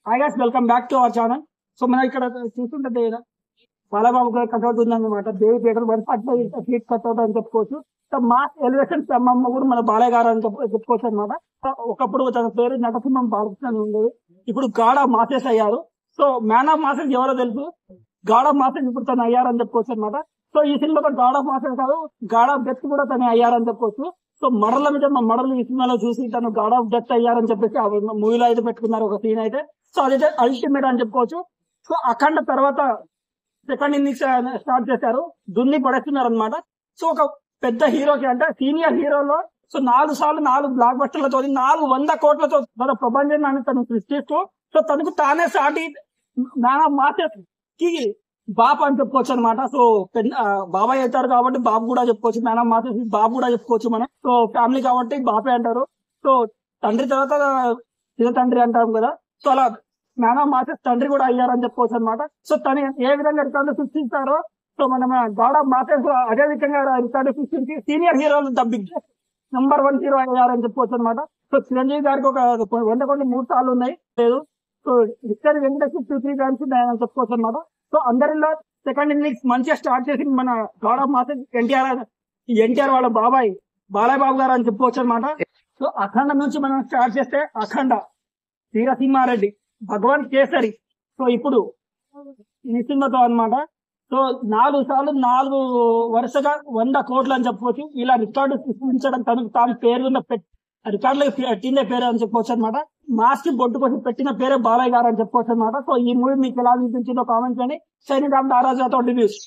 Hi guys, welcome back to our channel. So మనం ఇక్కడ చూస్తుంటే బాలబాబు గారి కట్అవుట్ ఉందన్నమాట. దేవి థియేటర్ 145 ఫీట్ కట్అవుట్ అని చెప్పుకోవచ్చు. సో మాస్ ఎలివేషన్ అమ్మమ్మ కూడా మన బాలయ్య గారు అని చెప్పుకోవచ్చు అనమాట. ఒకప్పుడు తన పేరు నటసింహం బాలకృష్ణ అని ఉండేది. ఇప్పుడు గాడ్ ఆఫ్ మాసెస్ అయ్యారు. సో మ్యాన్ ఆఫ్ మాసెస్ ఎవరో తెలుసు, గాడ్ ఆఫ్ మాసెస్ ఇప్పుడు తను అయ్యారని చెప్పుకోవచ్చు అనమాట. సో ఈ సినిమాతో గాడ్ ఆఫ్ మాసెస్ కాదు, గాడ్ ఆఫ్ డెత్ కూడా తను అయ్యారని చెప్పుకోవచ్చు. సో మరల మీద మరలు ఈ సినిమాలో చూసి తను గాడ్ ఆఫ్ డెత్ అయ్యారని చెప్పేసి ఆ మూవీలో అయితే పెట్టుకున్నారు ఒక సీన్ అయితే. సో అదైతే అల్టిమేట్ అని చెప్పుకోవచ్చు. సో అఖండ తర్వాత సెకండ్ ఇన్నింగ్స్ స్టార్ట్ చేశారు, దున్ని పడేస్తున్నారు అనమాట. సో ఒక పెద్ద హీరోకి అంటే సీనియర్ హీరోలో సో 4 సార్లు 4 బ్లాక్ బస్టర్లతో 400 కోట్లతో తన ప్రపంచాన్ని తను సృష్టిస్తూ సో తనకు తానే సాటి నానా మాసెస్ కి బాబు అని చెప్పుకోవచ్చు అనమాట. సో బాబాయ్ అవుతారు కాబట్టి బాబు కూడా చెప్పుకోవచ్చు, నానా మాసెస్ బాబు కూడా చెప్పుకోవచ్చు మనం. సో ఫ్యామిలీ కాబట్టి బాబాయ్ అంటారు. సో తండ్రి తర్వాత చిన్న తండ్రి అంటాం కదా. సో అలా నానా మాసెస్ తండ్రి కూడా అయ్యారని చెప్పుకోవచ్చు అనమాట. సో తను ఏ విధంగా రికార్డు సృష్టిస్తారో సో మనం గాడ్ ఆఫ్ మాసెస్ అదే విధంగా రికార్డు సృష్టించి సీనియర్ హీరోలు ద బిగ్గెస్ట్ నెంబర్ 1 హీరో అయ్యారని చెప్పుకోవచ్చు అనమాట. సో చిరంజీవి గారికి ఒక 100 కోట్లు 3 సార్లు ఉన్నాయి లేదు. సో విక్టరీ వెంకటేష్ 2-3 టైమ్స్ ఉన్నాయని చెప్పుకోవచ్చు అనమాట. సో అందరిలో సెకండ్ ఇన్నింగ్స్ మంచిగా స్టార్ట్ చేసి మన గాడ్ ఆఫ్ మాసెస్ ఎన్టీఆర్ వాళ్ళ బాబాయ్ బాలయ్య బాబు గారు అని చెప్పుకోవచ్చు అనమాట. సో అఖండ నుంచి మనం స్టార్ట్ చేస్తే అఖండ, వీరసింహారెడ్డి, భగవాన్ కేసరి, సో ఇప్పుడు ఈ సినిమాతో అనమాట. సో 4 సార్లు 4 వరుసగా 100 కోట్లు అని చెప్పుకోవచ్చు. ఇలా రికార్డు సృష్టించడం తనకు తాను పేరు రికార్డులకు పెట్టిందే పేరు అని చెప్పుకోవచ్చు అనమాట. మాస్ కి బొట్టు కోసం పెట్టిన పేరే బాలయ్య గారు అని చెప్పుకోవచ్చు అనమాట. సో ఈ మూవీ మీకు ఎలా అనిపించిందో కామెంట్ చేయండి. సైనిక్ రామ్ నారాజుతో రివ్యూస్.